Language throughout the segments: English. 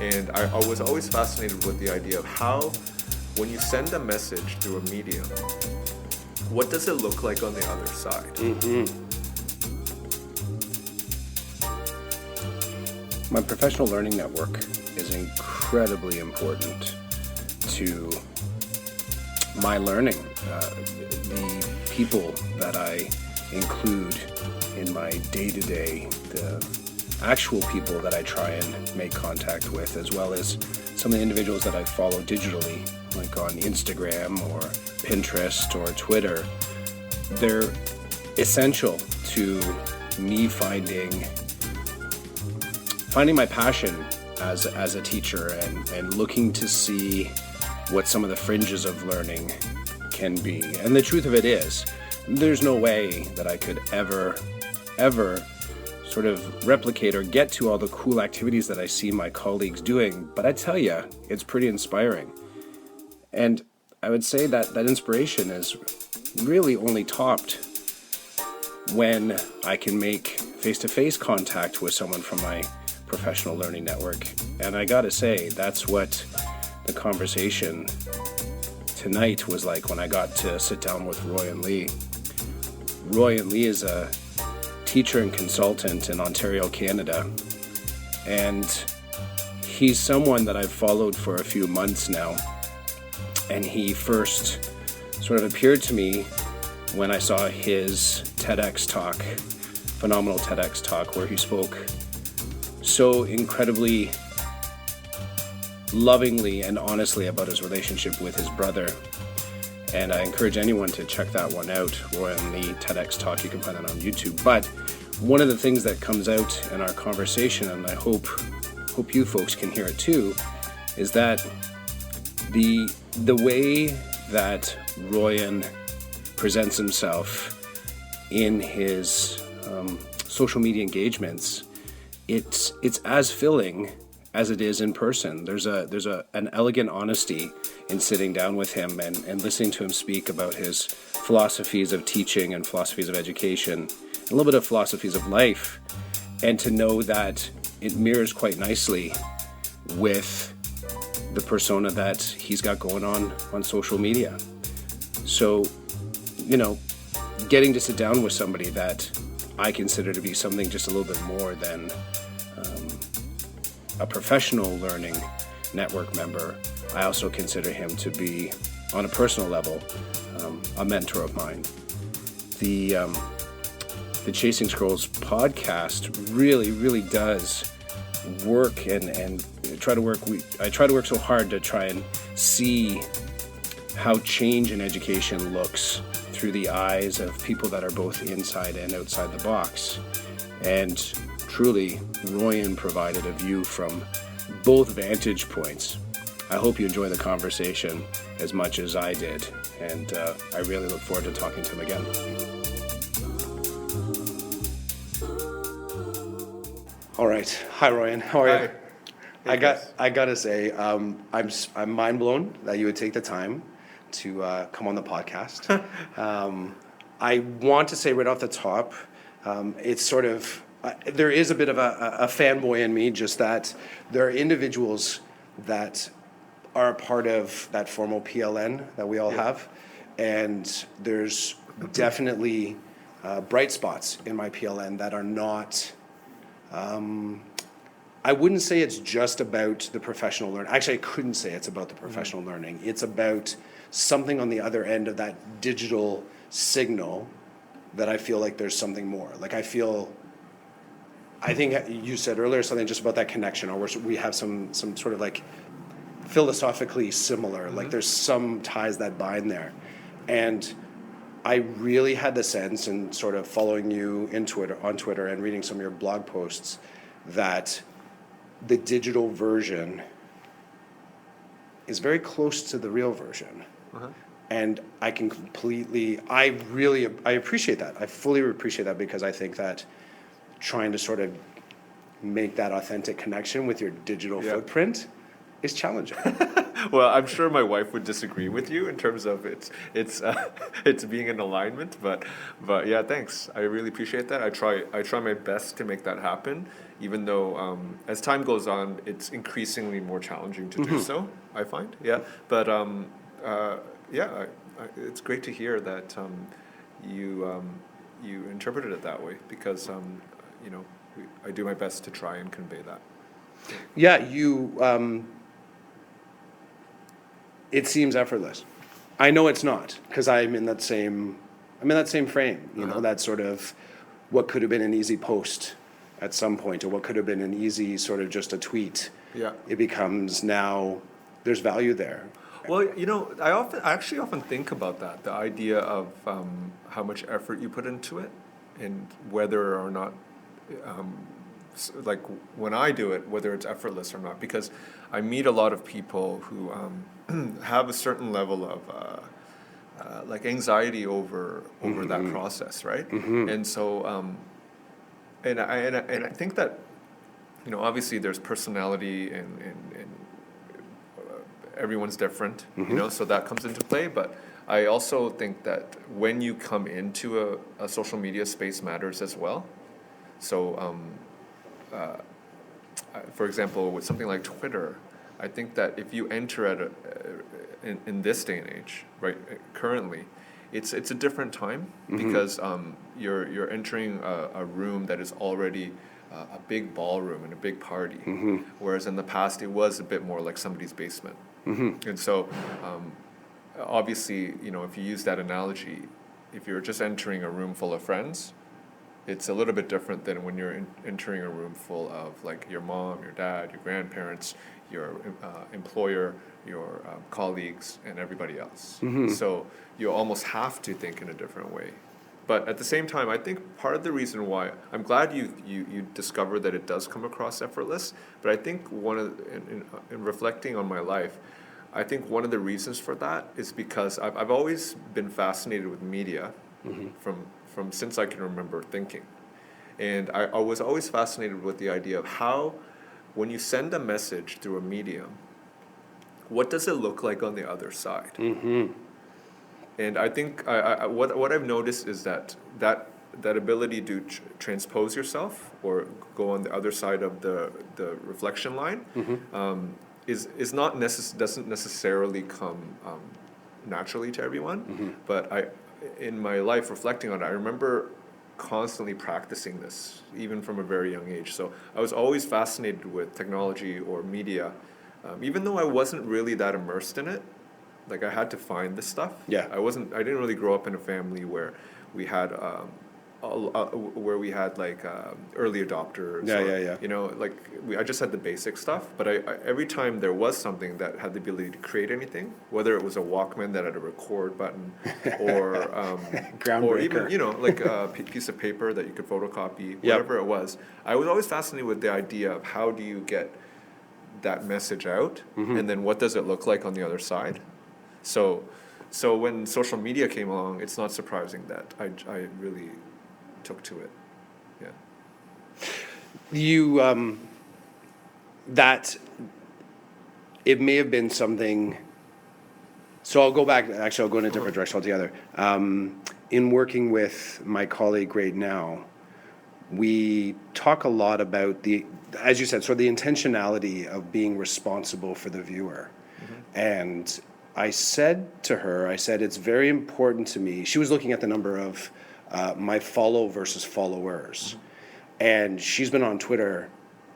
And I was always fascinated with the idea of how, when you send a message through a medium, what does it look like on the other side? My professional learning network is incredibly important to my learning. The people that I include in my day-to-day, the actual people that I try and make contact with, as well as some of the individuals that I follow digitally, like on Instagram or Pinterest or Twitter, they're essential to me finding my passion as a teacher and looking to see what some of the fringes of learning can be. And the truth of it is, there's no way that I could ever sort of replicate or get to all the cool activities that I see my colleagues doing. But I tell you, it's pretty inspiring. And I would say that inspiration is really only topped when I can make face-to-face contact with someone from my professional learning network. And I gotta say, that's what the conversation tonight was like when I got to sit down with Royan Lee. Royan Lee is a teacher and consultant in Ontario, Canada, and he's someone that I've followed for a few months now. And he first sort of appeared to me when I saw his TEDx talk, phenomenal TEDx talk, where he spoke so incredibly lovingly and honestly about his relationship with his brother. And I encourage anyone to check that one out, Royan Lee TEDx talk. You can find that on YouTube. But one of the things that comes out in our conversation, and I hope you folks can hear it too, is that the way that Royan presents himself in his social media engagements, it's as filling as it is in person. There's an elegant honesty in sitting down with him and listening to him speak about his philosophies of teaching and philosophies of education, a little bit of philosophies of life, and to know that it mirrors quite nicely with the persona that he's got going on social media. So, getting to sit down with somebody that I consider to be something just a little bit more than a professional learning network member, I also consider him to be, on a personal level, a mentor of mine. The Chasing Scrolls podcast really does work and I try to work so hard to try and see how change in education looks through the eyes of people that are both inside and outside the box. And truly, Royan provided a view from both vantage points. I hope you enjoy the conversation as much as I did, and I really look forward to talking to him again. All right. Hi, Royan. How are you? Hey, I gotta say, I'm mind blown that you would take the time to come on the podcast. I want to say right off the top, it's sort of there is a bit of a fanboy in me, just that there are individuals that are a part of that formal PLN that we all have, and there's definitely bright spots in my PLN that are not. I wouldn't say it's just about the professional learning. Actually, I couldn't say it's about the professional learning. It's about something on the other end of that digital signal that I feel like there's something more. Like I think you said earlier something just about that connection, or we have some sort of like philosophically similar, like there's some ties that bind there. And I really had the sense, in sort of following you on Twitter and reading some of your blog posts, that the digital version is very close to the real version. And I appreciate that. I fully appreciate that, because I think that trying to sort of make that authentic connection with your digital footprint is challenging. Well, I'm sure my wife would disagree with you in terms of it's being in alignment, but yeah, thanks. I really appreciate that. I try my best to make that happen, even though as time goes on, it's increasingly more challenging to do so. I find, yeah, but yeah, it's great to hear that you interpreted it that way because you know I do my best to try and convey that. Yeah, you. It seems effortless. I know it's not because I'm in that same frame. You know, that sort of what could have been an easy post at some point, or what could have been an easy sort of just a tweet. Yeah. It becomes now there's value there. Well, you know, I actually often think about that, the idea of how much effort you put into it, and whether or not, like when I do it, whether it's effortless or not, because I meet a lot of people who have a certain level of like anxiety over that process, right? And so, and I think that, you know, obviously there's personality and everyone's different, you know, so that comes into play. But I also think that when you come into a social media space matters as well. So, for example, with something like Twitter, I think that if you enter at in this day and age, right, currently, it's a different time because you're entering a room that is already a big ballroom and a big party, whereas in the past it was a bit more like somebody's basement. And so, obviously, you know, if you use that analogy, if you're just entering a room full of friends, it's a little bit different than when you're entering a room full of like your mom, your dad, your grandparents, your employer, your colleagues, and everybody else. So you almost have to think in a different way. But at the same time, I think part of the reason why I'm glad you discovered that it does come across effortless. But I think in reflecting on my life, I think one of the reasons for that is because I've always been fascinated with media from since I can remember thinking, and I was always fascinated with the idea of how, when you send a message through a medium, what does it look like on the other side? And I think what I've noticed is that ability to transpose yourself or go on the other side of the reflection line is not doesn't necessarily come naturally to everyone. But in my life reflecting on it, I remember constantly practicing this even from a very young age. So I was always fascinated with technology or media, even though I wasn't really that immersed in it. Like I had to find this stuff. Yeah. I didn't really grow up in a family where we had like early adopters. Yeah. You know, like I just had the basic stuff. But I every time there was something that had the ability to create anything, whether it was a Walkman that had a record button, or or even, you know, like a piece of paper that you could photocopy, whatever it was. I was always fascinated with the idea of how do you get that message out, and then what does it look like on the other side. So when social media came along, it's not surprising that I really took to it. Yeah. You that it may have been something. So I'll go back. Actually, I'll go in a different direction altogether. In working with my colleague right now, we talk a lot about as you said, sort of the intentionality of being responsible for the viewer. And I said to her, it's very important to me. She was looking at the number of my follow versus followers. And she's been on Twitter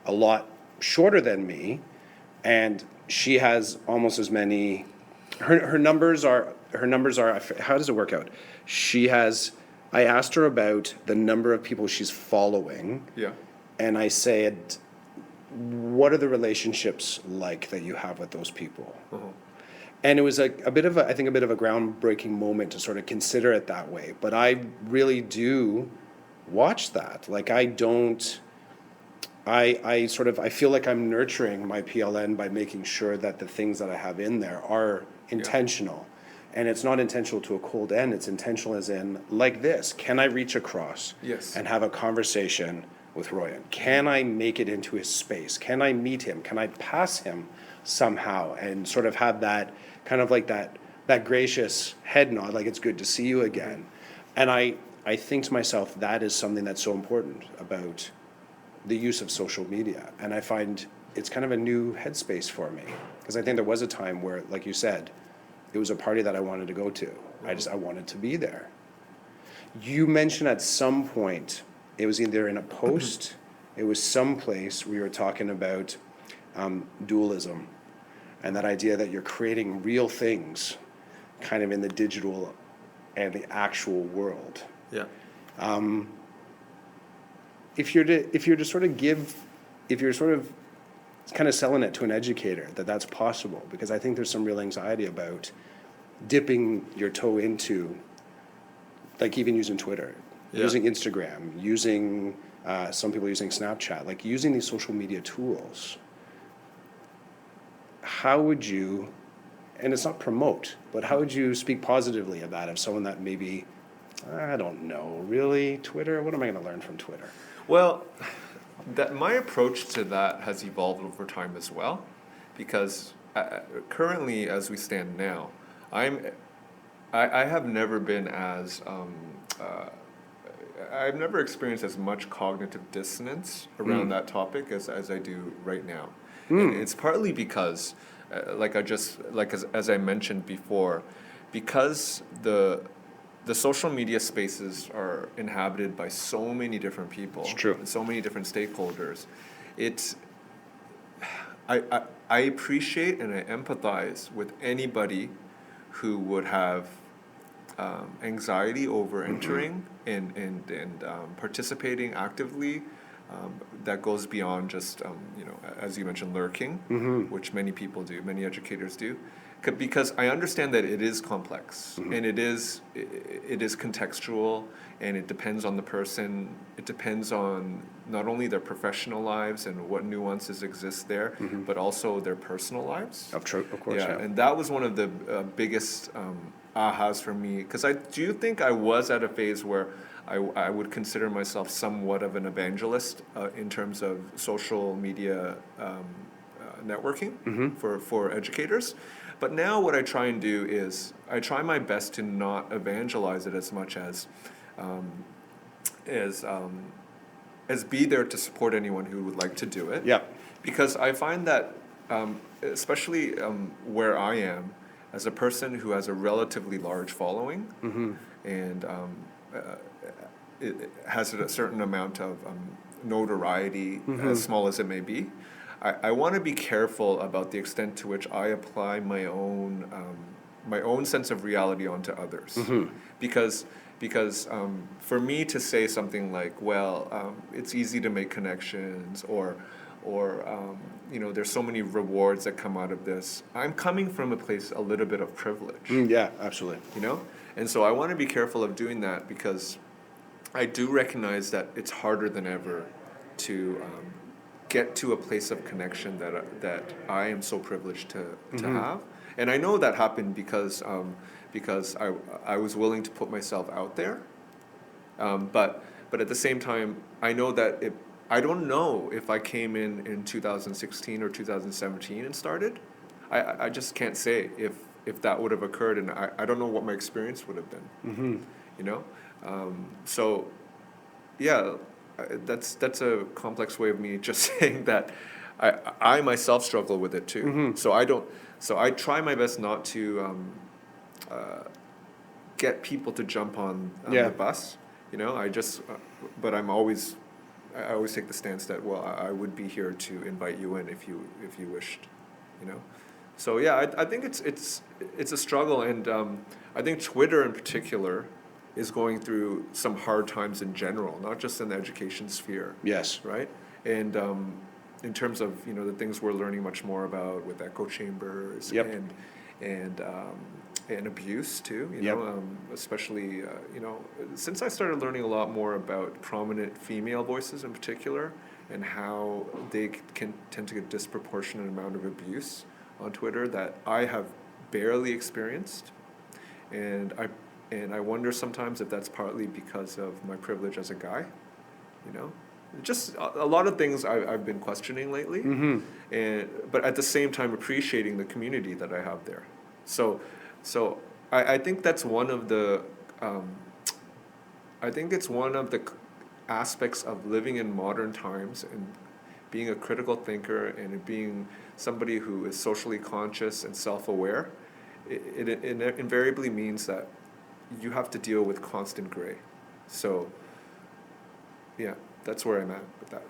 a lot shorter than me. And she has almost as many, her numbers are, how does it work out? I asked her about the number of people she's following. Yeah. And I said, what are the relationships like that you have with those people? And it was a bit of a groundbreaking moment to sort of consider it that way. But I really do watch that. Like I feel like I'm nurturing my PLN by making sure that the things that I have in there are intentional. And it's not intentional to a cold end. It's intentional as in, like this, can I reach across Yes. and have a conversation with Royan? Can I make it into his space? Can I meet him? Can I pass him somehow and sort of have that kind of like that gracious head nod, like it's good to see you again? And I think to myself, that is something that's so important about the use of social media. And I find it's kind of a new headspace for me, because I think there was a time where, like you said, it was a party that I wanted to go to. I wanted to be there. You mentioned at some point, it was either in a post, it was someplace we were talking about dualism, and that idea that you're creating real things kind of in the digital and the actual world. Yeah. If you're sort of kind of selling it to an educator that that's possible, because I think there's some real anxiety about dipping your toe into, like even using Twitter, using Instagram, using some people using Snapchat, like using these social media tools. How would you, and it's not promote, but how would you speak positively of that, of someone that maybe, I don't know, really, Twitter? What am I going to learn from Twitter? Well, my approach to that has evolved over time as well, because currently, as we stand now, I have never been as I've never experienced as much cognitive dissonance around that topic as I do right now. And it's partly because, as I mentioned before, because the social media spaces are inhabited by so many different people. It's true. And so many different stakeholders. I appreciate and I empathize with anybody who would have anxiety over entering and participating actively. That goes beyond just, as you mentioned, lurking, which many people do, many educators do. Because I understand that it is complex, and it is contextual, and it depends on the person. It depends on not only their professional lives and what nuances exist there, but also their personal lives. Of course, yeah. And that was one of the biggest ahas for me, because I do think I was at a phase where I would consider myself somewhat of an evangelist in terms of social media networking for educators. But now what I try and do is I try my best to not evangelize it as much as be there to support anyone who would like to do it. Yeah. Because I find that, especially where I am, as a person who has a relatively large following, and it has a certain amount of notoriety, as small as it may be, I want to be careful about the extent to which I apply my own sense of reality onto others, because for me to say something like, well, it's easy to make connections, or there's so many rewards that come out of this. I'm coming from a place a little bit of privilege. Yeah, absolutely. And so I want to be careful of doing that, because I do recognize that it's harder than ever to get to a place of connection that I am so privileged to have. And I know that happened because I was willing to put myself out there. But at the same time, I know that I don't know if I came in 2016 or 2017 and started. I just can't say if that would have occurred, and I don't know what my experience would have been. So yeah, that's a complex way of me just saying that I myself struggle with it too. So I try my best not to get people to jump on the bus. But I always take the stance that, well, I would be here to invite you in if you wished. So yeah, I think it's a struggle, and I think Twitter in particular is going through some hard times in general, not just in the education sphere. Yes. Right? And in terms of the things we're learning much more about with echo chambers and abuse too. Especially since I started learning a lot more about prominent female voices in particular, and how they can tend to get disproportionate amount of abuse on Twitter that I have barely experienced, and I wonder sometimes if that's partly because of my privilege as a guy, just a lot of things I've been questioning lately, but at the same time appreciating the community that I have there. So I think that's one of the I think it's one of the aspects of living in modern times and being a critical thinker and being somebody who is socially conscious and self-aware. It invariably means that you have to deal with constant gray. So yeah, that's where I'm at with that.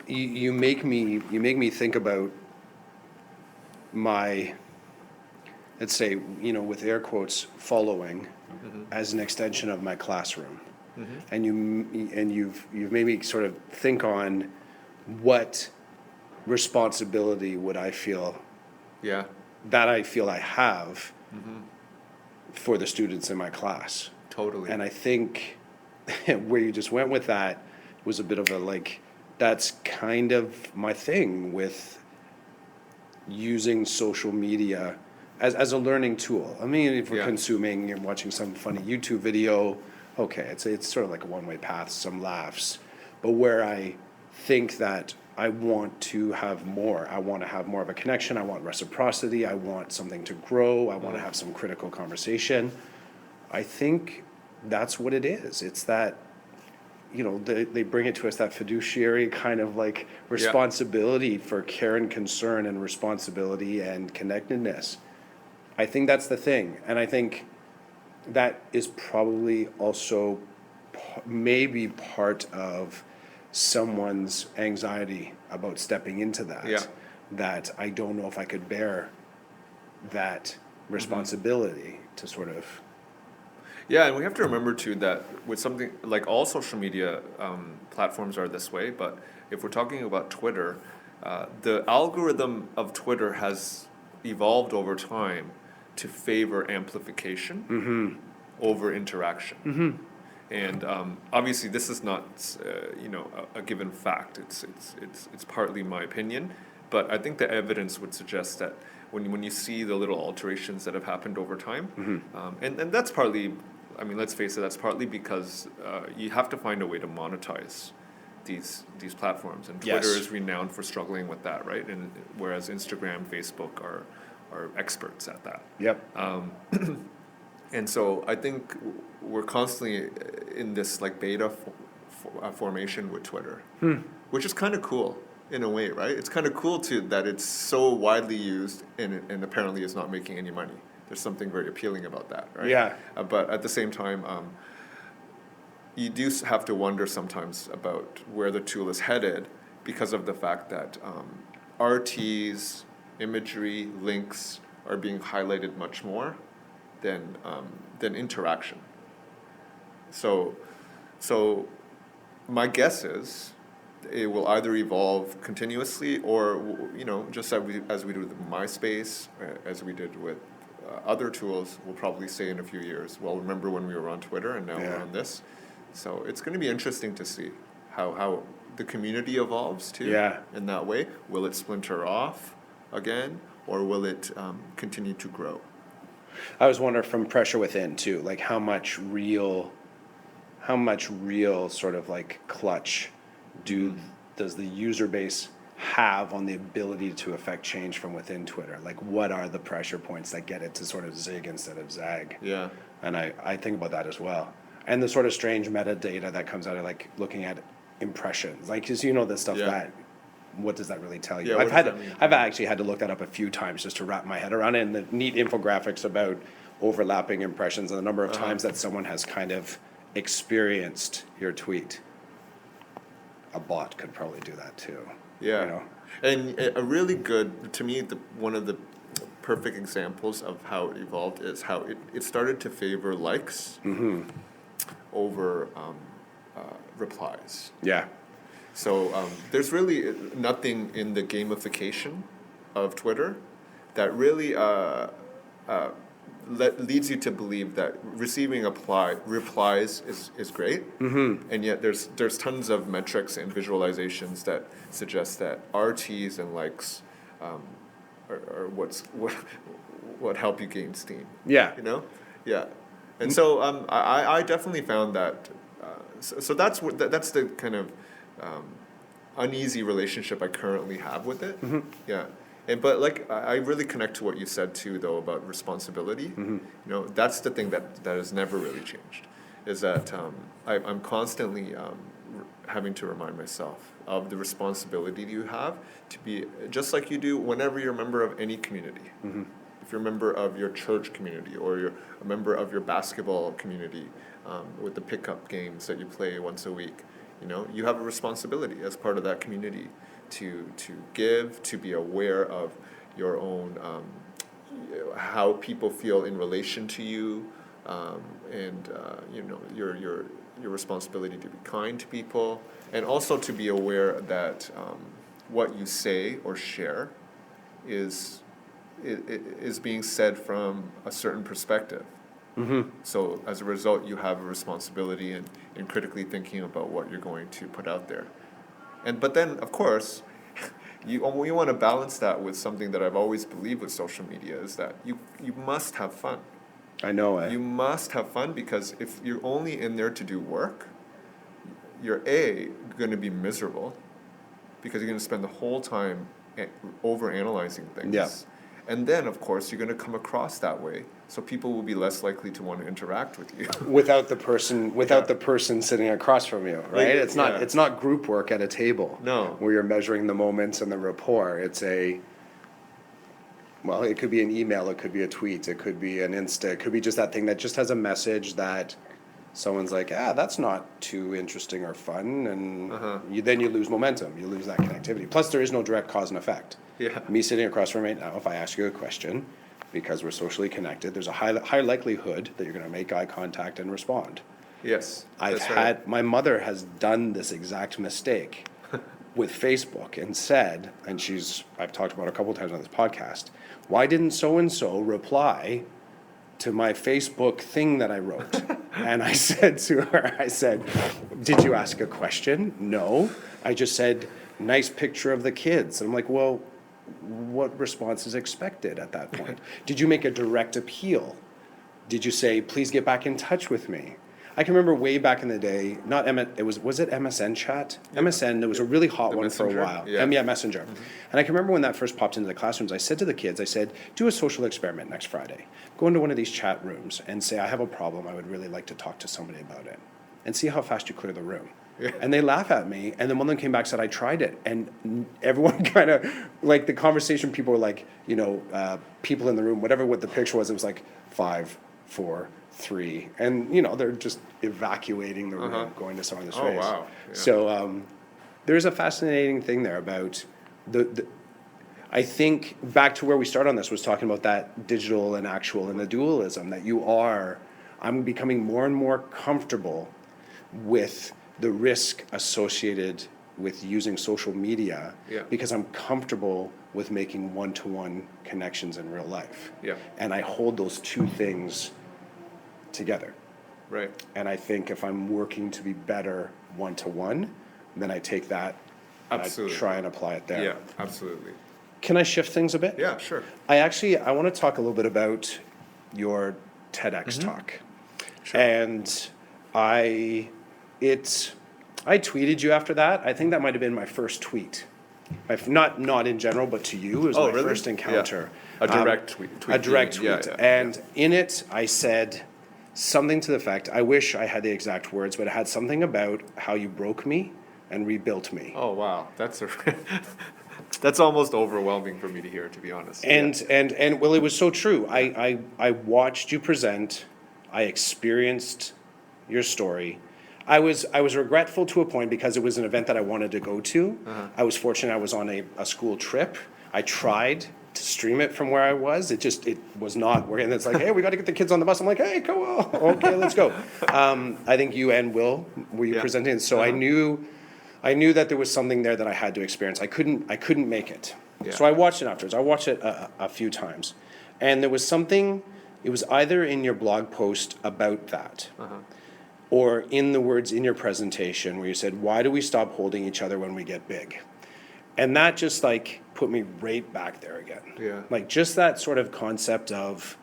You make me think about my, let's say, with air quotes, following as an extension of my classroom. And you've made me sort of think on what responsibility would I feel Yeah. that I feel I have for the students in my class. Totally. And I think where you just went with that was a bit of a that's kind of my thing with using social media as a learning tool. I mean, if we're consuming and watching some funny YouTube video, okay, it's sort of like a one-way path, some laughs. But where I think that I want to have more of a connection, I want reciprocity, I want something to grow, I want to have some critical conversation. I think that's what it is. It's that, they bring it to us, that fiduciary kind of responsibility for care and concern and responsibility and connectedness. I think that's the thing. And I think that is probably also maybe part of someone's anxiety about stepping into that. Yeah. That I don't know if I could bear that responsibility to sort of. Yeah, and we have to remember too that with something like all social media platforms are this way, but if we're talking about Twitter, the algorithm of Twitter has evolved over time to favor amplification over interaction. And obviously, this is not a given fact. It's partly my opinion, but I think the evidence would suggest that when you see the little alterations that have happened over time, and that's partly, I mean, let's face it, that's partly because you have to find a way to monetize these platforms, and Twitter is renowned for struggling with that, right? And whereas Instagram, Facebook are experts at that. Yep. And so I think we're constantly in this beta formation with Twitter, which is kind of cool in a way, right? It's kind of cool that it's so widely used and apparently is not making any money. There's something very appealing about that, right? Yeah. But at the same time, you do have to wonder sometimes about where the tool is headed because of the fact that RTs, imagery, links are being highlighted much more than interaction. So my guess is it will either evolve continuously or just as we do with MySpace, as we did with other tools, we'll probably say in a few years, well, remember when we were on Twitter and now we're on this. So it's going to be interesting to see how the community evolves too. In that way. Will it splinter off again, or will it continue to grow? I was wondering from pressure within too, how much real sort of clutch does the user base have on the ability to affect change from within Twitter? What are the pressure points that get it to sort of zig instead of zag? Yeah. And I think about that as well. And the sort of strange metadata that comes out of looking at impressions, because this stuff that. What does that really tell you? Yeah, I've actually had to look that up a few times just to wrap my head around it, and the neat infographics about overlapping impressions and the number of times that someone has kind of experienced your tweet. A bot could probably do that too. Yeah. And a really good, to me, one of the perfect examples of how it evolved is how it started to favor likes over replies. Yeah. So there's really nothing in the gamification of Twitter that really leads you to believe that receiving replies is great, and yet there's tons of metrics and visualizations that suggest that RTs and likes are what help you gain steam. Yeah. Yeah. And so I definitely found that so that's the kind of uneasy relationship I currently have with it. Yeah. But like I really connect to what you said too, though, about responsibility. You know, that's the thing that has never really changed, is that I'm constantly having to remind myself of the responsibility you have to be just like you do whenever you're a member of any community. If you're a member of your church community, or you're a member of your basketball community, with the pickup games that you play once a week, you know, you have a responsibility as part of that community to give, to be aware of your own, how people feel in relation to you, and you know, your responsibility to be kind to people, and also to be aware that what you say or share is being said from a certain perspective. So as a result, you have a responsibility in critically thinking about what you're going to put out there. But then, of course, you want to balance that with something that I've always believed with social media, is that you must have fun. I know it. You must have fun, because if you're only in there to do work, you're going to be miserable, because you're going to spend the whole time over analyzing things. Yeah. And then, of course, you're going to come across that way, so people will be less likely to want to interact with you. Without the person sitting across from you, right? Like, It's not group work at a table. No. Where you're measuring the moments and the rapport. It's it could be an email, it could be a tweet, it could be an Insta, it could be just that thing that just has a message that someone's like, that's not too interesting or fun, and then you lose momentum, you lose that connectivity. Plus, there is no direct cause and effect. Yeah. Me sitting across from right now, if I ask you a question, because we're socially connected, there's a high likelihood that you're going to make eye contact and respond. Yes. My mother has done this exact mistake with Facebook and said, and I've talked about it a couple of times on this podcast, why didn't so-and-so reply to my Facebook thing that I wrote? And I said to her, did you ask a question? No. I just said, nice picture of the kids. And I'm like, well, what response is expected at that point? Did you make a direct appeal? Did you say, please get back in touch with me? I can remember way back in the day, was it MSN chat? Yeah. MSN, there was a really hot one Messenger? for a while. Yeah. Messenger. And I can remember when that first popped into the classrooms, I said to the kids, do a social experiment next Friday. Go into one of these chat rooms and say, I have a problem, I would really like to talk to somebody about it. And see how fast you clear the room. Yeah. And they laugh at me, and then one of them came back and said, I tried it. And everyone kind of, like the conversation, people were like, people in the room, what the picture was, it was like 5, 4, 3. And, they're just evacuating the room, going to someone's face. Oh, wow. Yeah. So there's a fascinating thing there about I think back to where we started on this was talking about that digital and actual and the dualism that I'm becoming more and more comfortable with the risk associated with using social media, because I'm comfortable with making one-to-one connections in real life. Yeah. And I hold those two things together. Right. And I think if I'm working to be better one-to-one, then I take that and I try and apply it there. Yeah, absolutely. Can I shift things a bit? Yeah, sure. I want to talk a little bit about your TEDx talk. Sure. And I tweeted you after that. I think that might have been my first tweet. Not in general, but to you. It was my first encounter. Yeah. A direct tweet. A direct tweet. Yeah. And in it, I said something to the effect, I wish I had the exact words, but it had something about how you broke me and rebuilt me. Oh, wow. That's almost overwhelming for me to hear, to be honest. And well, it was so true. I watched you present. I experienced your story. I was regretful to a point because it was an event that I wanted to go to. I was fortunate I was on a school trip. I tried to stream it from where I was. It was not working. And it's like, hey, we got to get the kids on the bus. I'm like, hey, go on. Okay, let's go. I think you and Will were you presenting. So I knew that there was something there that I had to experience. I couldn't make it. Yeah. So I watched it afterwards. I watched it a few times. And there was something, it was either in your blog post about that, or in the words in your presentation where you said, why do we stop holding each other when we get big? And that just put me right back there again. Yeah. Just that sort of concept of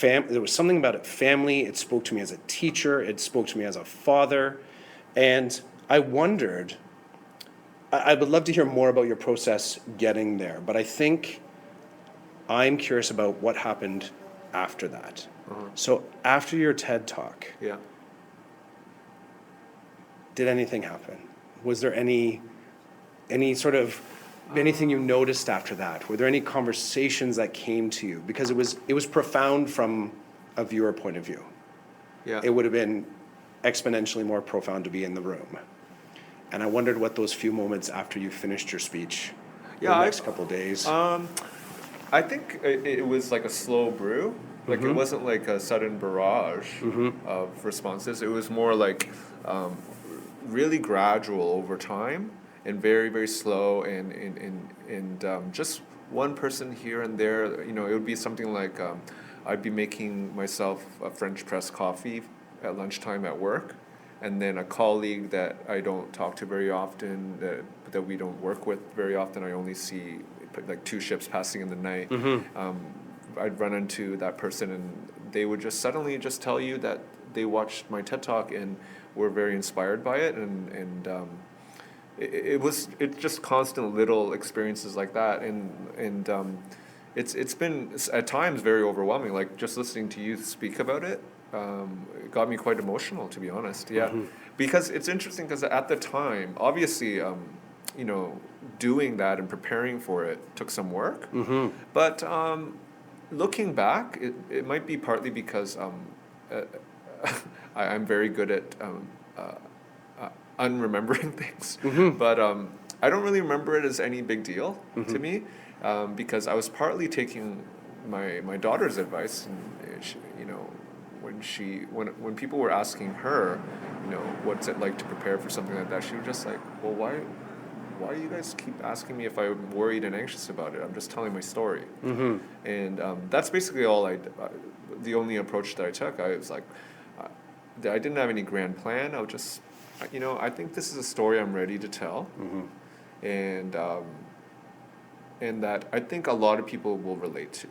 There was something about it, family. It spoke to me as a teacher. It spoke to me as a father. And I wondered, I would love to hear more about your process getting there, but I think I'm curious about what happened after that. So after your TED Talk, Yeah. did anything happen? Was there any sort of anything you noticed after that? Were there any conversations that came to you? Because it was profound from a viewer point of view. Yeah. It would have been exponentially more profound to be in the room. And I wondered what those few moments after you finished your speech, Yeah, the next couple of days. I think it was like a slow brew. Like it wasn't like a sudden barrage of responses. It was more like really gradual over time and very, very slow and just one person here and there. You know, it would be something like I'd be making myself a French press coffee at lunchtime at work, and then a colleague that I don't talk to very often, that we don't work with very often, I only see like 2 ships passing in the night. I'd run into that person and they would just suddenly just tell you that they watched my TED Talk and were very inspired by it, and it's just constant little experiences like that, and it's been at times very overwhelming. Like just listening to you speak about it, it got me quite emotional, to be honest. Yeah, because it's interesting because at the time, obviously, you know, doing that and preparing for it took some work, but looking back, it might be partly because I'm very good at unremembering things, but I don't really remember it as any big deal to me, because I was partly taking my daughter's advice, and she, you know, when people were asking her, you know, what's it like to prepare for something like that, she was just like, well, why do you guys keep asking me if I'm worried and anxious about it? I'm just telling my story. And that's basically the only approach that I took. I was like, I didn't have any grand plan. I was just, you know, I think this is a story I'm ready to tell. And that I think a lot of people will relate to.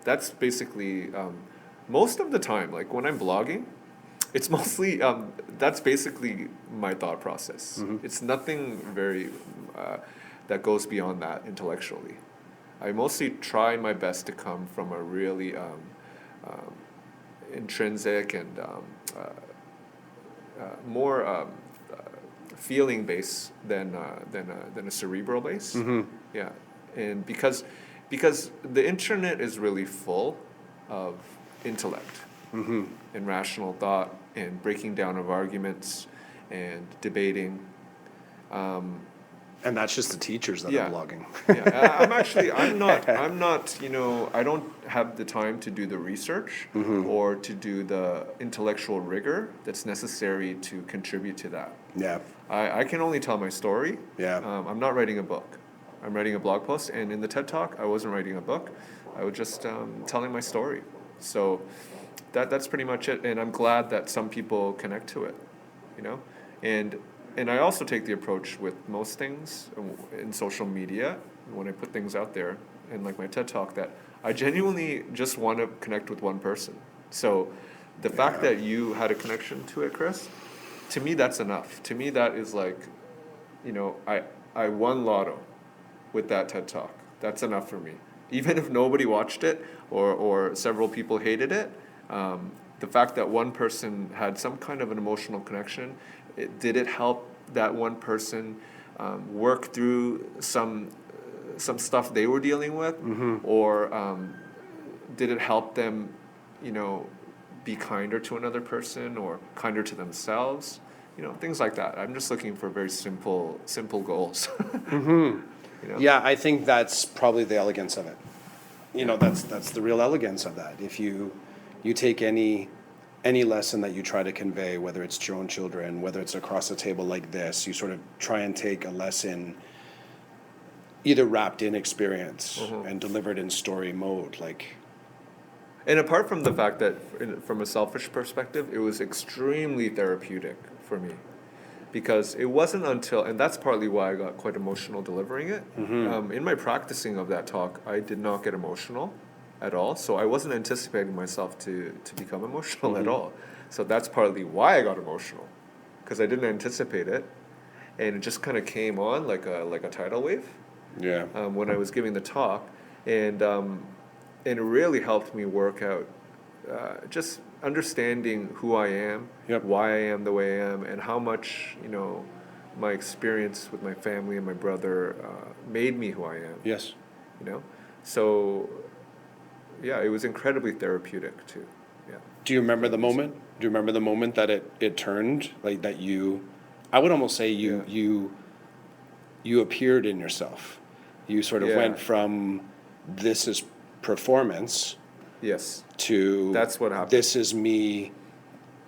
That's basically, most of the time, like when I'm blogging, it's mostly, that's basically my thought process. It's nothing very, that goes beyond that intellectually. I mostly try my best to come from a really intrinsic and more feeling base than a cerebral base. Yeah, and because the internet is really full of intellect and rational thought and breaking down of arguments and debating. And that's just the teachers that are blogging. I'm not, you know, I don't have the time to do the research or to do the intellectual rigor that's necessary to contribute to that. Yeah. I can only tell my story. Yeah. I'm not writing a book. I'm writing a blog post, and in the TED Talk, I wasn't writing a book. I was just telling my story. So that's pretty much it, and I'm glad that some people connect to it, you know? And I also take the approach with most things in social media, when I put things out there, and like my TED Talk, that I genuinely just want to connect with one person. So the fact that you had a connection to it, Chris, to me, that's enough. To me, that is like, you know, I won lotto with that TED Talk. That's enough for me. Even if nobody watched it or several people hated it, the fact that one person had some kind of an emotional connection, did it help that one person work through some stuff they were dealing with, or did it help them, you know, be kinder to another person or kinder to themselves? You know, things like that. I'm just looking for very simple goals. You know? Yeah, I think that's probably the elegance of it. You know, that's the real elegance of that. If you take any lesson that you try to convey, whether it's to your own children, whether it's across a table like this, you sort of try and take a lesson either wrapped in experience and delivered in story mode, like. And apart from the fact that, from a selfish perspective, it was extremely therapeutic for me, because it wasn't until, and that's partly why I got quite emotional delivering it. In my practicing of that talk, I did not get emotional. at all. So I wasn't anticipating myself to become emotional at all. So that's partly why I got emotional, because I didn't anticipate it, and it just kind of came on like a tidal wave. Yeah. When I was giving the talk, and it really helped me work out just understanding who I am, Yep. why I am the way I am, and how much my experience with my family and my brother made me who I am. Yes. So yeah, it was incredibly therapeutic too. Yeah. Do you remember the moment? Do you remember the moment that it turned, like that I would almost say Yeah. you appeared in yourself. You sort of Yeah. went from this is performance Yes. to That's what happened. this is me.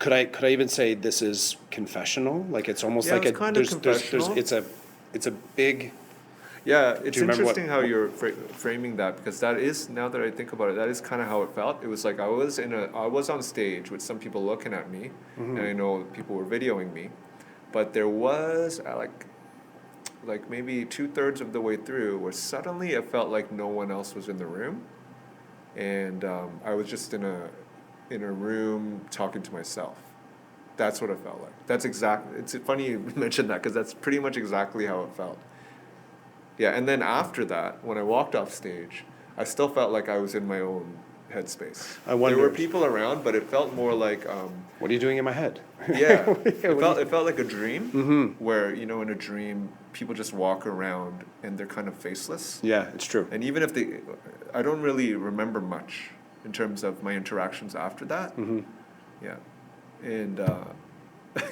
Could I even say this is confessional? Like it's almost Yeah, like it's kind of there's confessional. it's a big. Yeah, it's you remember interesting what- how you're framing that, because that is, now that I think about it, that is kind of how it felt. It was like I was on stage with some people looking at me, and I know people were videoing me, but there was like maybe 2/3 of the way through where suddenly it felt like no one else was in the room, and I was just in a room talking to myself. That's what it felt like. It's funny you mentioned that, because that's pretty much exactly how it felt. Yeah, and then after that, when I walked off stage, I still felt like I was in my own headspace. I wonder- There were people around, but it felt more like, What are you doing in my head? yeah, it felt like a dream, where, in a dream, people just walk around and they're kind of faceless. Yeah, it's true. And even if I don't really remember much in terms of my interactions after that. Yeah, and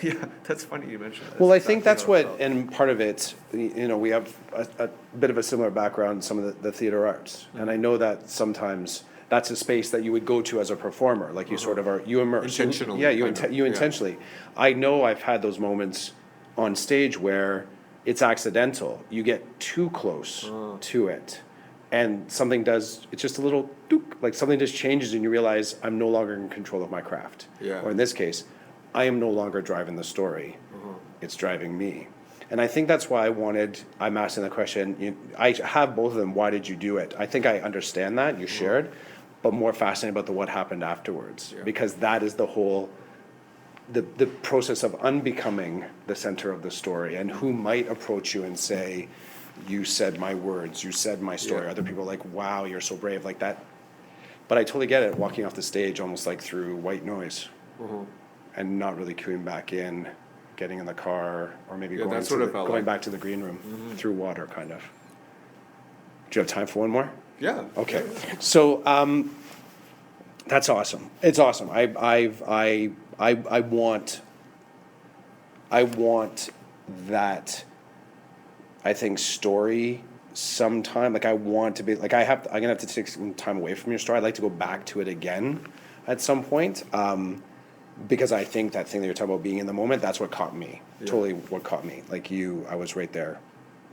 yeah, that's funny you mentioned that. Well, I That's think exactly that's how it what, felt. and part of it, we have a bit of a similar background in some of the theater arts. And I know that sometimes that's a space that you would go to as a performer, like you sort of you immerse. Intentionally, Yeah, you kind of, you yeah. intentionally. I know I've had those moments on stage where it's accidental. You get too close to it. And something it's just a little, dook, like something just changes and you realize I'm no longer in control of my craft. Yeah. Or in this case, I am no longer driving the story. It's driving me. And I think that's why I'm asking the question, I have both of them, why did you do it? I think I understand that, you shared, but more fascinated about what happened afterwards. Yeah. Because that is the whole, the process of unbecoming the center of the story, and who might approach you and say, you said my words, you said my story. Yeah. Other people are like, wow, you're so brave, like that. But I totally get it, walking off the stage almost like through white noise. And not really queuing back in, getting in the car, or maybe Yeah, going, that's what it felt going like. back to the green room through water, kind of. Do you have time for one more? Yeah. Okay. So that's awesome. It's awesome. I want that. I think story sometime. Like I want to be like I'm gonna have to take some time away from your story. I'd like to go back to it again at some point. Because I think that thing that you're talking about being in the moment, that's what caught me. Yeah. Totally what caught me. Like I was right there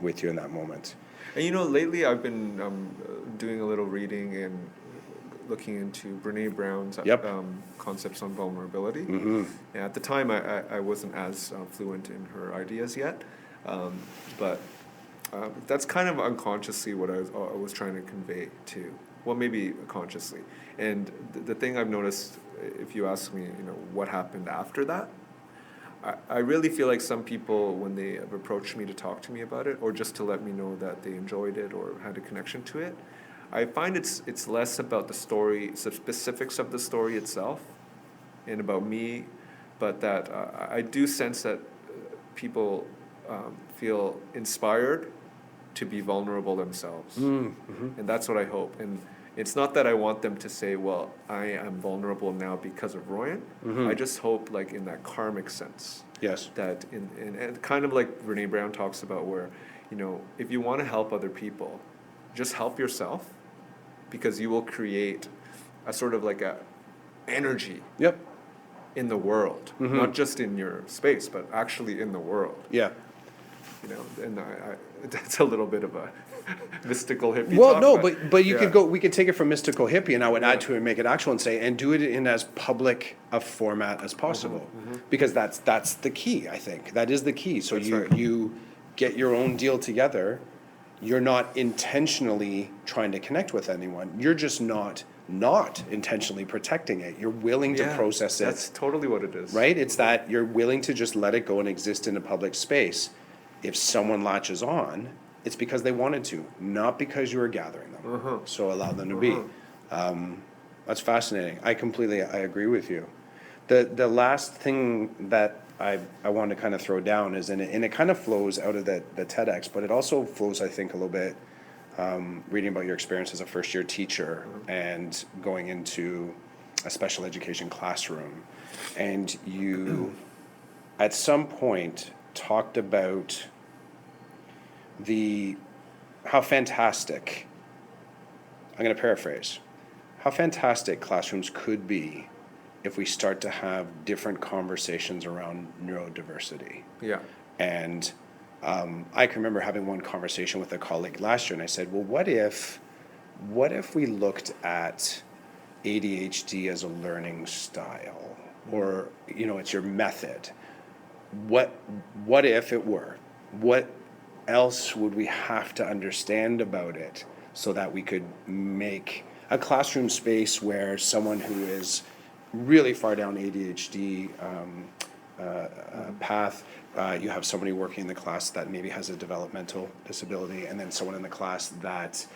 with you in that moment. And lately I've been doing a little reading and looking into Brene Brown's Yep. concepts on vulnerability. And at the time, I wasn't as fluent in her ideas yet, but that's kind of unconsciously what I was trying to convey too. Well, maybe consciously. And the thing I've noticed, if you ask me, what happened after that, I really feel like some people, when they have approached me to talk to me about it, or just to let me know that they enjoyed it or had a connection to it, I find it's less about the story, the specifics of the story itself, and about me, but that I do sense that people feel inspired to be vulnerable themselves, and that's what I hope. And it's not that I want them to say, well, I am vulnerable now because of Royan. I just hope, like, in that karmic sense, Yes. that and kind of like Brene Brown talks about, where, if you want to help other people, just help yourself, because you will create a sort of like a energy Yep. in the world, not just in your space, but actually in the world. Yeah. And that's a little bit of a mystical hippie Well, talk, no, but you yeah. could go. We could take it from mystical hippie, and I would add to it and make it actual, and say, and do it in as public a format as possible, because that's the key. I think that is the key. So That's you right. you get your own deal together. You're not intentionally trying to connect with anyone. You're just not not intentionally protecting it. You're willing to process it. That's totally what it is. Right? It's that you're willing to just let it go and exist in a public space. If someone latches on, it's because they wanted to, not because you were gathering them. So allow them to be. That's fascinating. I agree with you. The last thing that I want to kind of throw down is, and it kind of flows out of the TEDx, but it also flows, I think, a little bit, reading about your experience as a first-year teacher and going into a special education classroom. And you, at some point, talked about how fantastic, I'm going to paraphrase, how fantastic classrooms could be if we start to have different conversations around neurodiversity. Yeah. And I can remember having one conversation with a colleague last year, and I said, well, what if we looked at ADHD as a learning style, or, it's your method? What if it were? What else would we have to understand about it so that we could make a classroom space where someone who is really far down ADHD path, you have somebody working in the class that maybe has a developmental disability, and then someone in the class that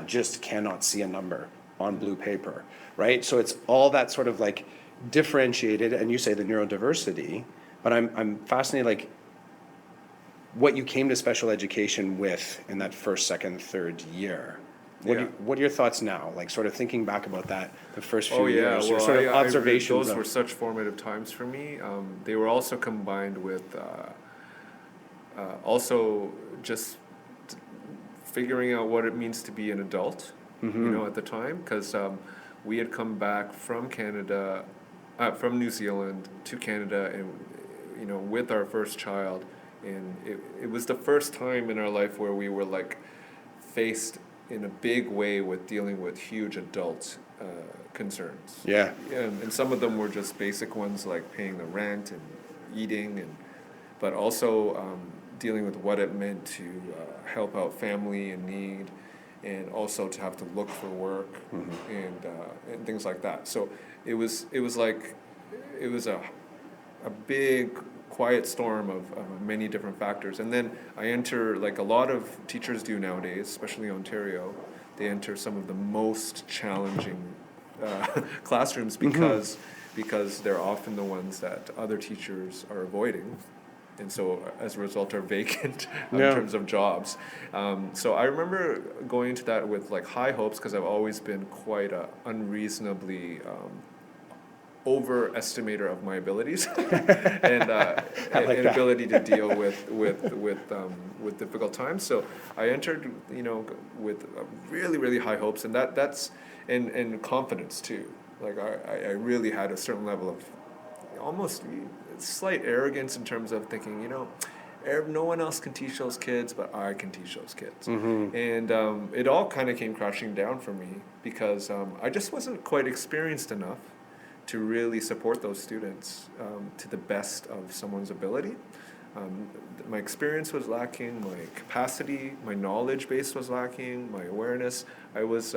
just cannot see a number on blue paper, right? So it's all that sort of like differentiated, and you say the neurodiversity, but I'm fascinated, like, what you came to special education with in that first, second, third year. What are your thoughts now? Like, sort of thinking back about that, the first few years, or sort of observations. Those were such formative times for me. They were also combined with also just figuring out what it means to be an adult, at the time, because we had come back from Canada, from New Zealand to Canada, and with our first child, and it was the first time in our life where we were like faced in a big way with dealing with huge adult concerns. Yeah. And some of them were just basic ones like paying the rent and eating, but also dealing with what it meant to help out family in need, and also to have to look for work and things like that. So it was a big quiet storm of many different factors. And then I enter, like a lot of teachers do nowadays, especially Ontario, they enter some of the most challenging classrooms because they're often the ones that other teachers are avoiding, and so as a result are vacant in terms of jobs. So I remember going into that with like high hopes, because I've always been quite a unreasonably overestimator of my abilities and ability to deal with difficult times. So I entered, with really, really high hopes, and that's and confidence too. Like I really had a certain level of almost slight arrogance in terms of thinking, no one else can teach those kids, but I can teach those kids. And it all kind of came crashing down for me because I just wasn't quite experienced enough to really support those students to the best of someone's ability. My experience was lacking, my capacity, my knowledge base was lacking, my awareness. I was,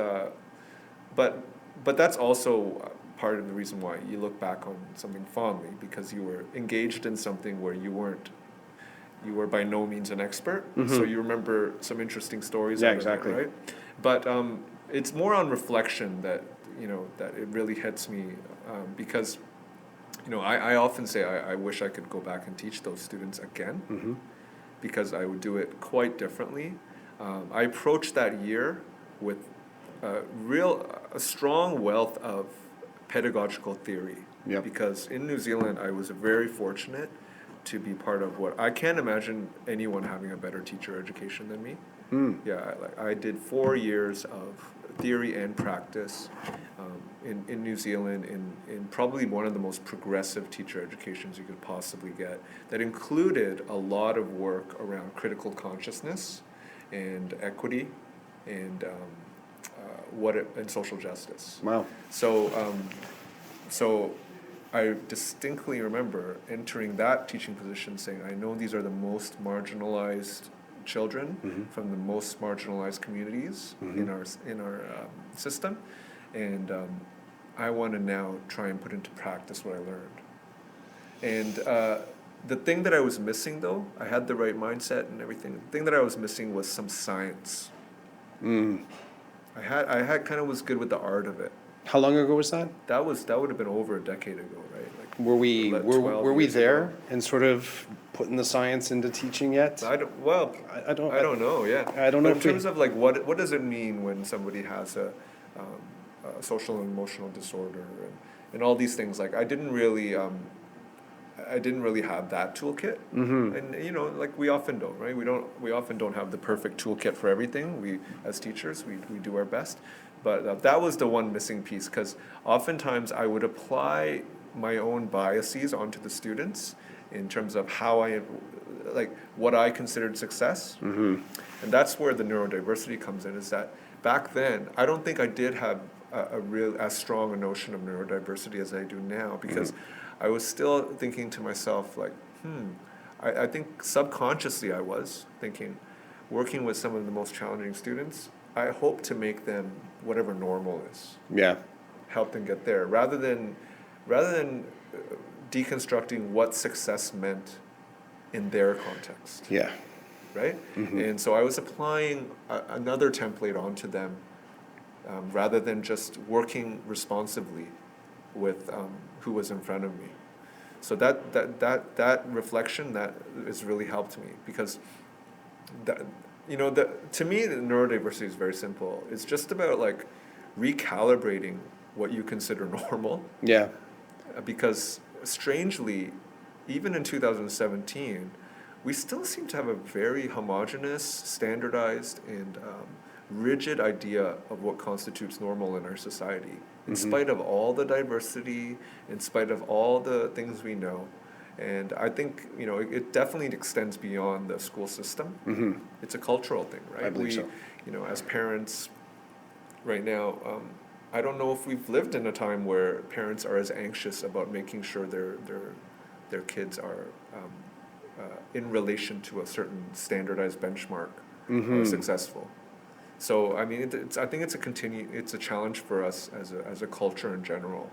but that's also part of the reason why you look back on something fondly, because you were engaged in something where you were by no means an expert. So you remember some interesting stories. Yeah, exactly. It, right? But it's more on reflection that that it really hits me, because I often say I wish I could go back and teach those students again, because I would do it quite differently. I approached that year with a strong wealth of pedagogical theory, because in New Zealand I was very fortunate to be part of what I can't imagine anyone having a better teacher education than me. I did 4 years of theory and practice in New Zealand, in probably one of the most progressive teacher educations you could possibly get, that included a lot of work around critical consciousness and equity and and social justice. Wow. So I distinctly remember entering that teaching position saying, I know these are the most marginalized children from the most marginalized communities in our system, and I want to now try and put into practice what I learned. And the thing that I was missing, though, I had the right mindset and everything. The thing that I was missing was some science. I had kind of was good with the art of it. How long ago was that? That would have been over a decade ago, right? Like Were we 12 were we years there ago. and sort of putting the science into teaching yet? I don't. Well, I don't. I don't know. Yeah. I don't know But in if we- terms of like what does it mean when somebody has a social and emotional disorder and all these things? Like I didn't really have that toolkit. And you know, like we often don't, right? We often don't have the perfect toolkit for everything. We as teachers, we do our best. But that was the one missing piece, because oftentimes I would apply my own biases onto the students in terms of how like what I considered success. And that's where the neurodiversity comes in, is that back then, I don't think I did have as strong a notion of neurodiversity as I do now, because I was still thinking to myself, like, I think subconsciously I was thinking, working with some of the most challenging students, I hope to make them whatever normal is. Yeah. Help them get there, rather than deconstructing what success meant in their context, Yeah. right? And so I was applying another template onto them, rather than just working responsibly with who was in front of me. So that reflection that has really helped me, because that, you know, to me the neurodiversity is very simple. It's just about like recalibrating what you consider normal. Yeah. Because strangely, even in 2017, we still seem to have a very homogenous, standardized, and rigid idea of what constitutes normal in our society, in spite of all the diversity, in spite of all the things we know. And I think, you know, it definitely extends beyond the school system. It's a cultural thing, right? I believe so. You know, as parents right now, I don't know if we've lived in a time where parents are as anxious about making sure their kids are in relation to a certain standardized benchmark are successful. So I mean, I think it's a challenge for us as a culture in general.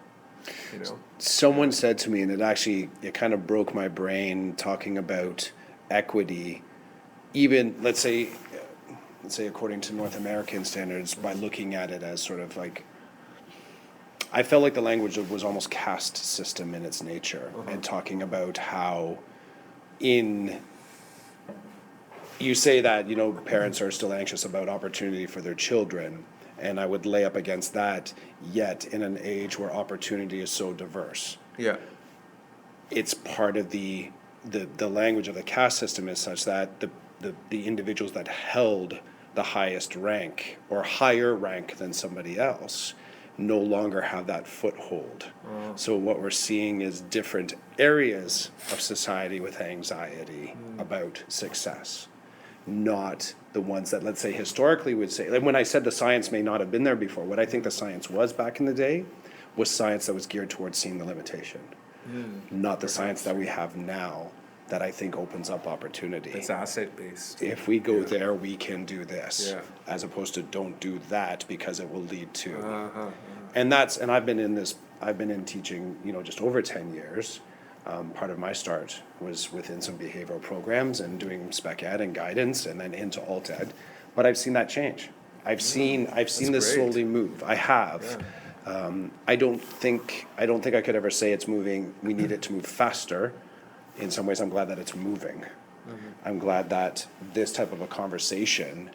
You know, Someone said to me, and it kind of broke my brain, talking about equity, even let's say according to North American standards, by looking at it as sort of like, I felt like the language was almost caste system in its nature, and talking about how you say that, you know, parents are still anxious about opportunity for their children, and I would lay up against that, yet in an age where opportunity is so diverse. yeah, It's part of the language of the caste system is such that the individuals that held the highest rank or higher rank than somebody else no longer have that foothold. So what we're seeing is different areas of society with anxiety about success, not the ones that, let's say, historically would say, like when I said the science may not have been there before, what I think the science was back in the day was science that was geared towards seeing the limitation, not the science that we have now that I think opens up opportunity. it's asset based. If we go there, we can do this, Yeah. as opposed to don't do that because it will lead to. And I've been in teaching, you know, just over 10 years. Part of my start was within some behavioral programs and doing spec ed and guidance, and then into alt ed. But I've seen that change. I've seen this great. slowly move. I have. I don't think I could ever say it's moving. We need it to move faster. In some ways, I'm glad that it's moving. I'm glad that this type of a conversation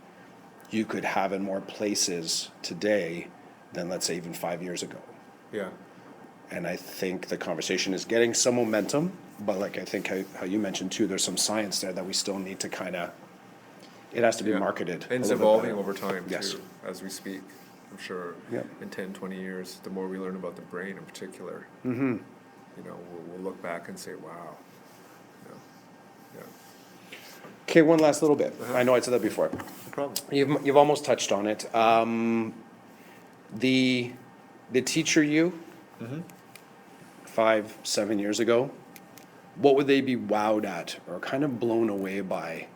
you could have in more places today than, let's say, even 5 years ago. Yeah. And I think the conversation is getting some momentum, but like I think how you mentioned too, there's some science there that we still need to kind of, it has to be Yeah. marketed. And it's a little bit evolving better. over time Yes. too, as we speak. I'm sure Yep. in 10, 20 years, the more we learn about the brain in particular, Mm-hmm. you know, we'll look back and say, wow. You know, yeah. Okay, one last little bit. I know I said that before. No problem. You've almost touched on it. The teacher you, 5, 7 years ago, what would they be wowed at or kind of blown away by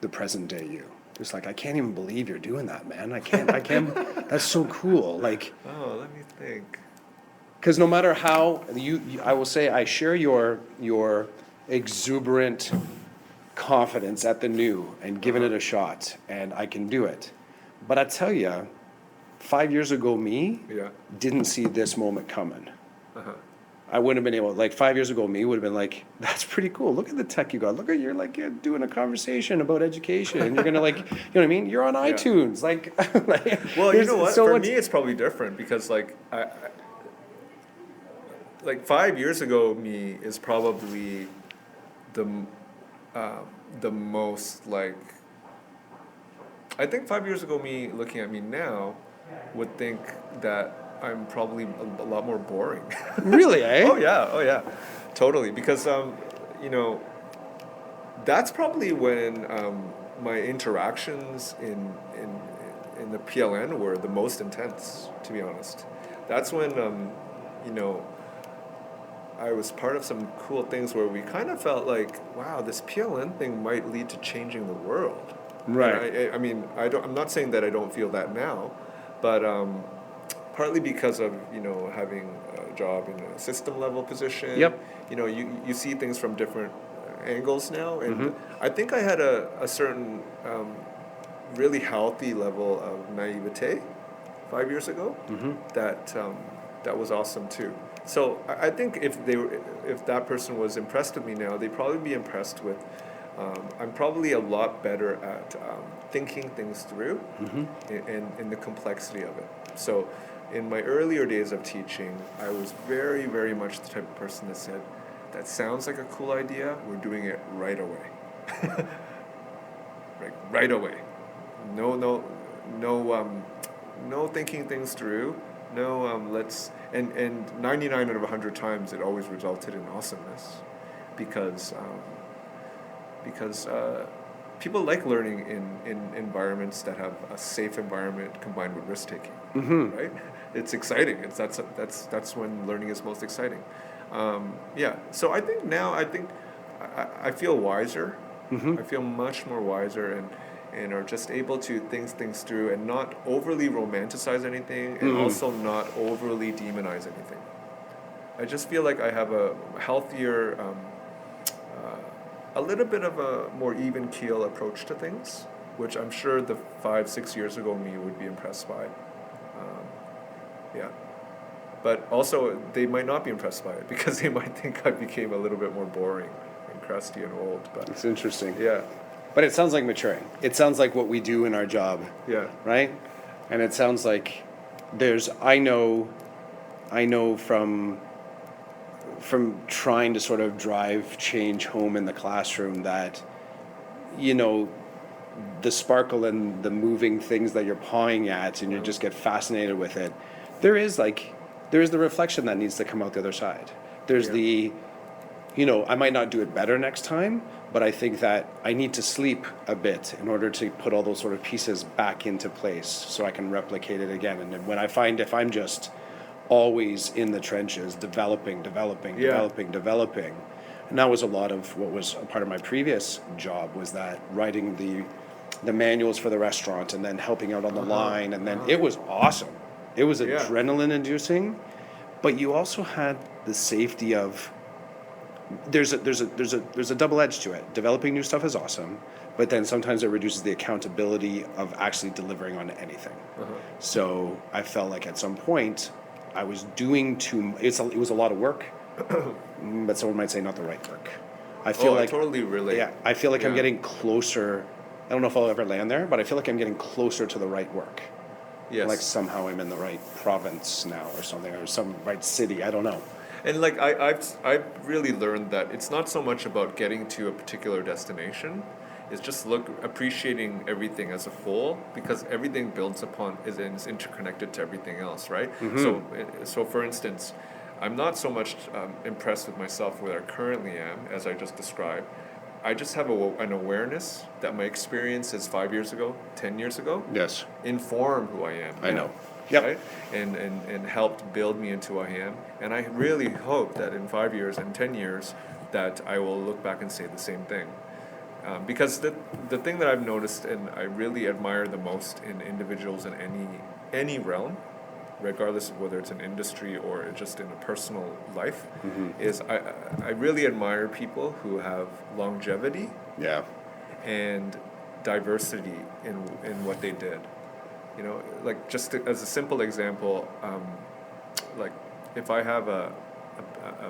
the present day you? Just like, I can't even believe you're doing that, man. I can't, that's so cool. Like, Oh, let me think. because no matter how, I will say, I share your exuberant confidence at the new and giving it a shot, and I can do it. But I tell you, 5 years ago, me Yeah. didn't see this moment coming. Uh-huh. I wouldn't have been able, like 5 years ago, me would have been like, that's pretty cool. Look at the tech you got. Look at, you're doing a conversation about education. And you're going to like, you know what I mean? You're on Yeah. iTunes. Like, Well, you there's know what? so For much- me, it's probably different because like 5 years ago, me is probably the most like. I think 5 years ago, me looking at me now, would think that I'm probably a lot more boring. Really, eh? Oh yeah, totally. Because you know, that's probably when my interactions in the PLN were the most intense. To be honest, that's when you know, I was part of some cool things where we kind of felt like, wow, this PLN thing might lead to changing the world. Right. And I mean, I'm not saying that I don't feel that now, but partly because of, you know, having a job in a system level position. Yep. You know, you see things from different angles now, and Mm-hmm. I think I had a certain really healthy level of naivete 5 years ago. Mm-hmm. That was awesome too. So I think if that person was impressed with me now, they'd probably be impressed with. I'm probably a lot better at thinking things through and the complexity of it. So in my earlier days of teaching, I was very, very much the type of person that said, that sounds like a cool idea, we're doing it right away. Right away. No, no thinking things through. No, and 99 out of 100 times it always resulted in awesomeness because people like learning in environments that have a safe environment combined with risk taking, right? It's exciting. That's when learning is most exciting. Yeah. So I think now I feel wiser. I feel much more wiser and are just able to think things through and not overly romanticize anything and also not overly demonize anything. I just feel like I have a healthier, a little bit of a more even keel approach to things, which I'm sure the 5-6 years ago me would be impressed by. Yeah. But also, they might not be impressed by it because they might think I became a little bit more boring and crusty and old. But It's interesting. yeah, But it sounds like maturing. It sounds like what we do in our job, yeah, right? And it sounds like I know from trying to sort of drive change home in the classroom that, you know, the sparkle and the moving things that you're pawing at and you just get fascinated with it. There is the reflection that needs to come out the other side. There's Yeah. I might not do it better next time, but I think that I need to sleep a bit in order to put all those sort of pieces back into place so I can replicate it again. And then when I find if I'm just always in the trenches, developing, and that was a lot of what was a part of my previous job was that writing the manuals for the restaurant and then helping out on the line, and then it was awesome. It was adrenaline inducing, but you also had the safety of there's a double edge to it. Developing new stuff is awesome, but then sometimes it reduces the accountability of actually delivering on anything. So I felt like at some point I was doing it was a lot of work, but someone might say not the right work. I feel I like totally relate. yeah, I feel like I'm Yeah. getting closer. I don't know if I'll ever land there, but I feel like I'm getting closer to the right work. Yes. Like somehow I'm in the right province now or something, or some right city. I don't know. And like I've really learned that it's not so much about getting to a particular destination. It's just appreciating everything as a whole because everything builds upon is interconnected to everything else, right? So for instance, I'm not so much impressed with myself where I currently am as I just described. I just have an awareness that my experiences 5 years ago, 10 years ago, Yes. inform who I am. I now, know. Yep. Right? And helped build me into who I am. And I really hope that in 5 years and 10 years that I will look back and say the same thing. Because the thing that I've noticed and I really admire the most in individuals in any realm, regardless of whether it's an industry or just in a personal life, is I really admire people who have longevity Yeah. and diversity in what they did. You know, like just as a simple example, like if I have a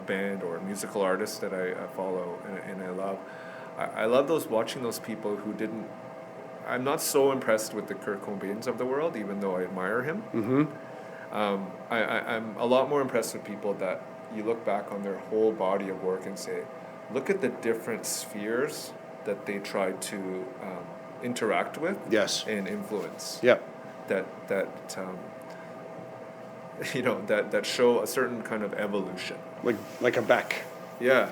band or a musical artist that I follow and I love, I love watching those people who didn't. I'm not so impressed with the Kurt Cobains of the world, even though I admire him. I'm a lot more impressed with people that you look back on their whole body of work and say, look at the different spheres that they tried to interact with Yes. and influence. Yeah. That that show a certain kind of evolution. Like a Beck. Yeah,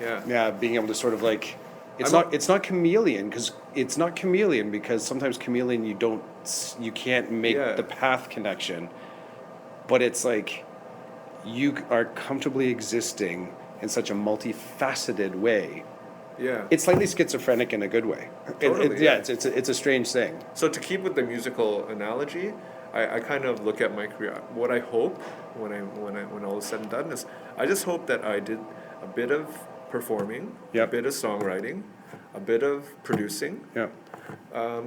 yeah. Yeah, being able to sort of like, it's not chameleon because sometimes chameleon you can't make the path connection, but it's like you are comfortably existing in such a multifaceted way. Yeah. It's slightly schizophrenic in a good way. Totally, It's a strange thing. So to keep with the musical analogy, I kind of look at my career. What I hope when all is said and done is, I just hope that I did a bit of performing, a bit of songwriting, a bit of producing. Yeah.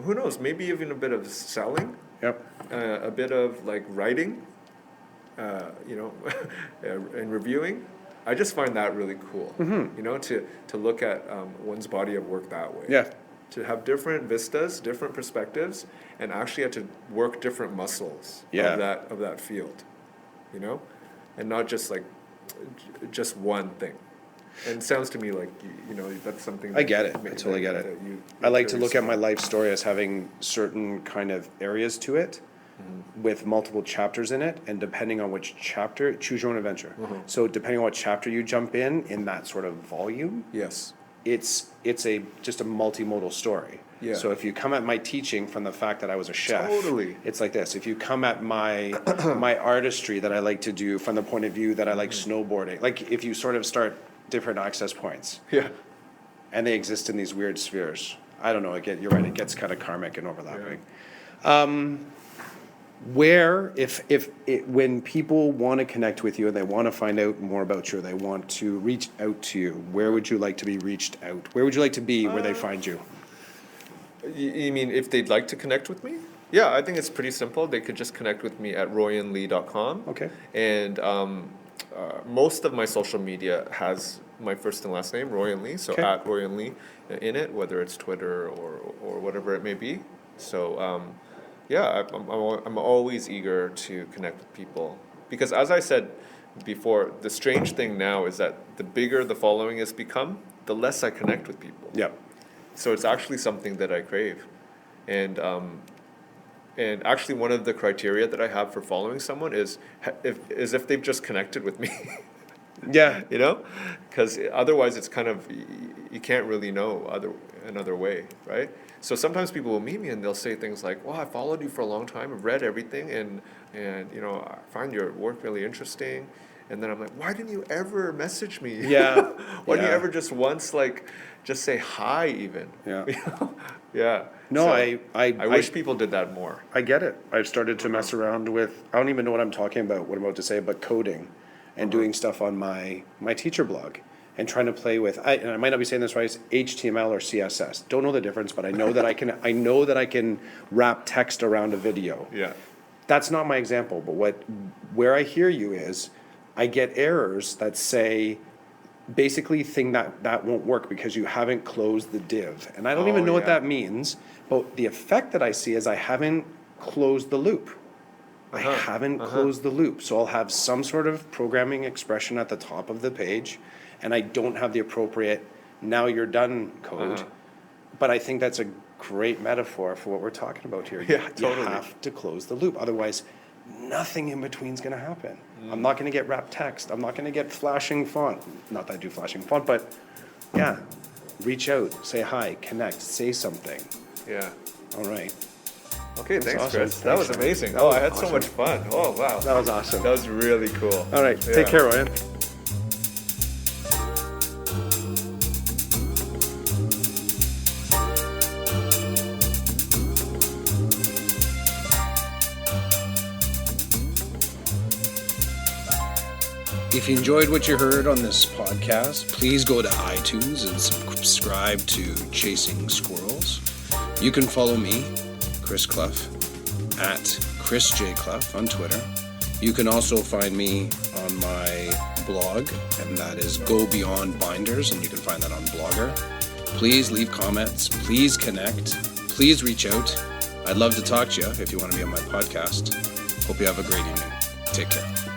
Who knows? Maybe even a bit of selling. Yep. A bit of like writing. And reviewing. I just find that really cool. You know, to look at one's body of work that way. Yeah. To have different vistas, different perspectives, and actually have to work different muscles of that field, you know, and not just like just one thing. And it sounds to me like that's something. I get it. I totally get it. I like to look at my life story as having certain kind of areas to it, with multiple chapters in it, and depending on which chapter, choose your own adventure. So depending on what chapter you jump in that sort of volume, yes, it's just a multimodal story. Yeah. So if you come at my teaching from the fact that I was a chef, Totally. it's like this. If you come at my my artistry that I like to do from the point of view that I like snowboarding, like if you sort of start different access points, yeah, and they exist in these weird spheres. I don't know. You're right. It gets kind of karmic and overlapping. Where, when people want to connect with you and they want to find out more about you, or they want to reach out to you, where would you like to be reached out? Where would you like to be where they find you? You mean if they'd like to connect with me? Yeah, I think it's pretty simple. They could just connect with me at royanlee.com. Okay. And most of my social media has my first and last name, Royan Lee. So at Royan Lee in it, whether it's Twitter or whatever it may be. So I'm always eager to connect with people, because as I said before, the strange thing now is that the bigger the following has become, the less I connect with people. Yep. So it's actually something that I crave, and actually one of the criteria that I have for following someone is if they've just connected with me. Yeah. You know, because otherwise it's kind of, you can't really know another way, right? So sometimes people will meet me and they'll say things like, "Well, I followed you for a long time. I've read everything, and I find your work really interesting." And then I'm like, "Why didn't you ever message me? Yeah. Why didn't you ever just once just say hi even?" Yeah. Yeah. No, So I wish people did that more. I get it. I've started to mess around with, I don't even know what I'm talking about, what I'm about to say, but coding and doing stuff on my teacher blog and trying to play with, and I might not be saying this right, it's HTML or CSS. Don't know the difference, but I know that I can wrap text around a video. Yeah. That's not my example, but where I hear you is I get errors that say basically that won't work because you haven't closed the div. And I don't even know what that means, but the effect that I see is I haven't closed the loop. I haven't closed the loop. So I'll have some sort of programming expression at the top of the page, and I don't have the appropriate "now you're done" code. But I think that's a great metaphor for what we're talking about here. Yeah, totally. You have to close the loop. Otherwise, nothing in between is going to happen. I'm not going to get wrapped text. I'm not going to get flashing font. Not that I do flashing font, but yeah, reach out, say hi, connect, say something. Yeah. All right. Okay, thanks, awesome. Chris. That was Thanks, amazing. man. Oh, I had so much fun. Oh, wow. That was awesome. That was really cool. All right. Yeah. Take care, Ryan. If you enjoyed what you heard on this podcast, please go to iTunes and subscribe to Chasing Squirrels. You can follow me, Chris Clough, at Chris J. Clough on Twitter. You can also find me on my blog, and that is Go Beyond Binders, and you can find that on Blogger. Please leave comments. Please connect. Please reach out. I'd love to talk to you if you want to be on my podcast. Hope you have a great evening. Take care.